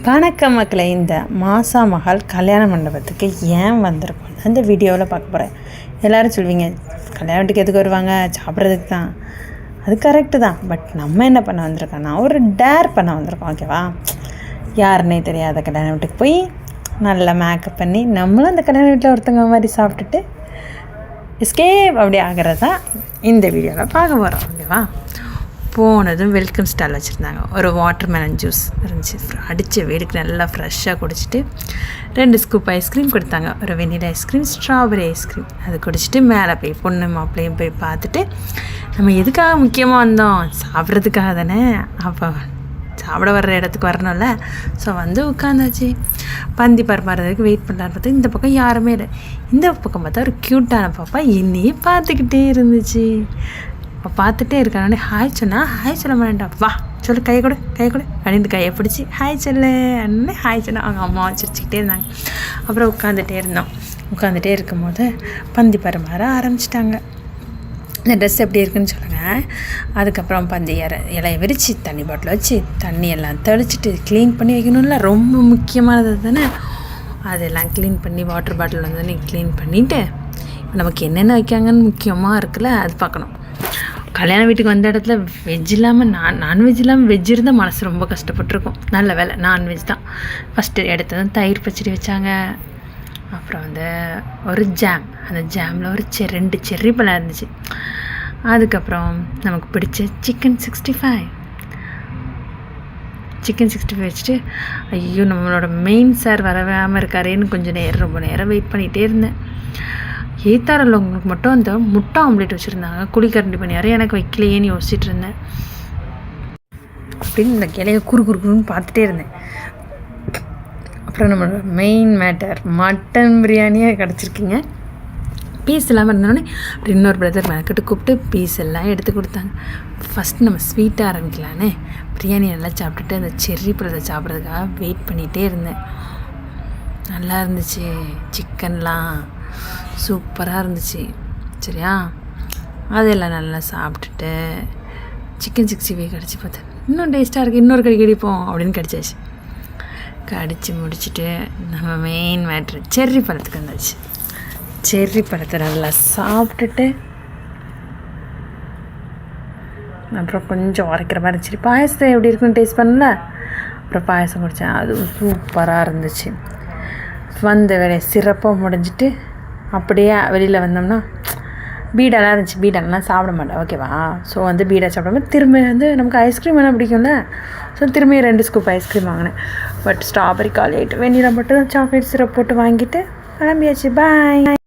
வணக்கம் மக்களை, இந்த மாசா மஹால் கல்யாண மண்டபத்துக்கு ஏன் வந்திருக்கோம் அந்த வீடியோவில் பார்க்க போகிறேன். எல்லோரும் சொல்வீங்க கல்யாணத்துக்கு எதுக்கு வருவாங்க, சாப்பிட்றதுக்கு தான். அது கரெக்டு தான். பட் நம்ம என்ன பண்ண வந்திருக்கோன்னா ஒரு டேர் பண்ண வந்திருக்கோம். ஓகேவா? யாருன்னே தெரியாத கல்யாண வீட்டுக்கு போய் நல்லா மேக்கப் பண்ணி நம்மளும் அந்த கல்யாண வீட்டில் ஒருத்தங்க மாதிரி சாப்பிட்டுட்டு எஸ்கேப் அப்படி ஆகிறது தான் இந்த வீடியோவில் பார்க்க போகிறோம். ஓகேவா? போனதும் வெல்கம் ஸ்டால் வச்சுருந்தாங்க. ஒரு வாட்டர்மெலன் ஜூஸ் இருந்துச்சு. அடித்த வேடுக்கு நல்லா ஃப்ரெஷ்ஷாக குடிச்சிட்டு 2 ஸ்கூப் ஐஸ்கிரீம் கொடுத்தாங்க. ஒரு வெண்ணிலா ஐஸ்கிரீம், ஸ்ட்ராபெரி ஐஸ்கிரீம். அது குடிச்சிட்டு மேலே போய் பொண்ணு மாப்பிள்ளையும் போய் பார்த்துட்டு நம்ம எதுக்காக முக்கியமாக வந்தோம், சாப்பிட்றதுக்காக தானே. அப்போ சாப்பிட வர்ற இடத்துக்கு வரணும்ல. ஸோ வந்து உட்காந்தாச்சு. பந்தி பரிமாறதுக்கு வெயிட் பண்ணலான்னு பார்த்தா இந்த பக்கம் யாருமே இல்லை. இந்த பக்கம் பார்த்தா ஒரு க்யூட்டான பாப்பா என்னையே பார்த்துக்கிட்டே இருந்துச்சு. இப்போ பார்த்துட்டே இருக்கானே ஹாய் சொன்னால் ஹாய் சொல்ல மாட்டேன்டா, வா சொல்லு கையை கொடு அப்படின்னு கையை பிடிச்சி ஹாய் சொல்லு அண்ணே ஹாய் சொன்னால் அவங்க அம்மா சிரிச்சுக்கிட்டே இருந்தாங்க. அப்புறம் உட்காந்துட்டே இருக்கும்போது பந்தி பரிமாற ஆரம்பிச்சிட்டாங்க. இந்த ட்ரெஸ் எப்படி இருக்குன்னு சொல்லுங்கள். அதுக்கப்புறம் பந்தி இலையை விரித்து தண்ணி பாட்டில் வச்சு தண்ணி எல்லாம் தெளிச்சிட்டு க்ளீன் பண்ணி வைக்கணும்ல, ரொம்ப முக்கியமானது தானே. அதெல்லாம் க்ளீன் பண்ணி வாட்டர் பாட்டில் வந்து க்ளீன் பண்ணிவிட்டு நமக்கு என்னென்ன வைக்காங்கன்னு முக்கியமாக இருக்குல்ல, அது பார்க்கணும். கல்யாண வீட்டுக்கு வந்த இடத்துல வெஜ் இல்லாமல் நான்வெஜ் இல்லாமல் வெஜ் இருந்தால் மனசு ரொம்ப கஷ்டப்பட்டுருக்கும். நல்ல வேலை நான்வெஜ் தான். ஃபஸ்ட்டு எடுத்ததும் தயிர் பச்சடி வச்சாங்க. அப்புறம் வந்து ஒரு ஜாம், அந்த ஜாமில் ஒரு 2 செர்ரி பழம் இருந்துச்சு. அதுக்கப்புறம் நமக்கு பிடிச்ச சிக்கன் 65 வச்சுட்டு ஐயோ நம்மளோட மெயின் சார் வரவாமல் இருக்காரேன்னு ரொம்ப நேரம் வெயிட் பண்ணிகிட்டே இருந்தேன். ஏத்தாரில் உங்களுக்கு மட்டும் அந்த முட்டை ஆம்லேட் வச்சுருந்தாங்க. குழிக்கரண்டி பண்ணியாரு, எனக்கு வைக்கலையேன்னு யோசிச்சுட்டு இருந்தேன். அப்படின்னு இந்த கிளையை குறுன்னு பார்த்துட்டே இருந்தேன். அப்புறம் நம்மளோட மெயின் மேட்டர் மட்டன் பிரியாணியாக கிடச்சிருக்கீங்க. பீஸ் இல்லாமல் இருந்தோடனே அப்புறம் இன்னொரு பிரதர் மெனக்கிட்டு கூப்பிட்டு பீஸ் எல்லாம் எடுத்து கொடுத்தாங்க. ஃபஸ்ட்டு நம்ம ஸ்வீட்டாக ஆரம்பிக்கலான்னு பிரியாணி நல்லா சாப்பிட்டுட்டு அந்த செர்ரி பழத்தை சாப்பிட்றதுக்காக வெயிட் பண்ணிகிட்டே இருந்தேன். நல்லா இருந்துச்சு. சிக்கன்லாம் சூப்பராக இருந்துச்சு. சரியா? அதெல்லாம் நல்லா சாப்பிட்டுட்டு சிக்கன் 65 கடிச்சு பார்த்தேன். இன்னும் டேஸ்ட்டாக இருக்குது, இன்னொரு கடிப்போம் அப்படின்னு கடிச்சாச்சு. கடிச்சு முடிச்சுட்டு நம்ம மெயின் மேட்ரு செர்ரி பழத்துக்கு வந்தாச்சு. செர்ரி பழத்தை நல்லா சாப்பிட்டுட்டு அப்புறம் கொஞ்சம் உரைக்கிற மாதிரி இருந்துச்சு. பாயசத்தை எப்படி இருக்குன்னு டேஸ்ட் பண்ணல. அப்புறம் பாயசம் குடித்தேன். அதுவும் சூப்பராக இருந்துச்சு. வந்த வேலையை சிறப்பாக முடிஞ்சிட்டு அப்படியே வெளியில் வந்தோம்னா பீடெல்லாம் இருந்துச்சு. பீடெல்லாம் சாப்பிட மாட்டேன். ஓகேவா? ஸோ வந்து பீடா சாப்பிடாம திரும்ப வந்து நமக்கு ஐஸ்கிரீம் வேணால் பிடிக்கும்ல. ஸோ திரும்பி 2 ஸ்கூப் ஐஸ்கிரீம் வாங்கினேன். பட் ஸ்ட்ராபெரி காலி ஆகிட்டு வெண்ணிலா மட்டும் சாக்லேட் சிரப் போட்டு வாங்கிட்டு கிளம்பியாச்சு. பாய்.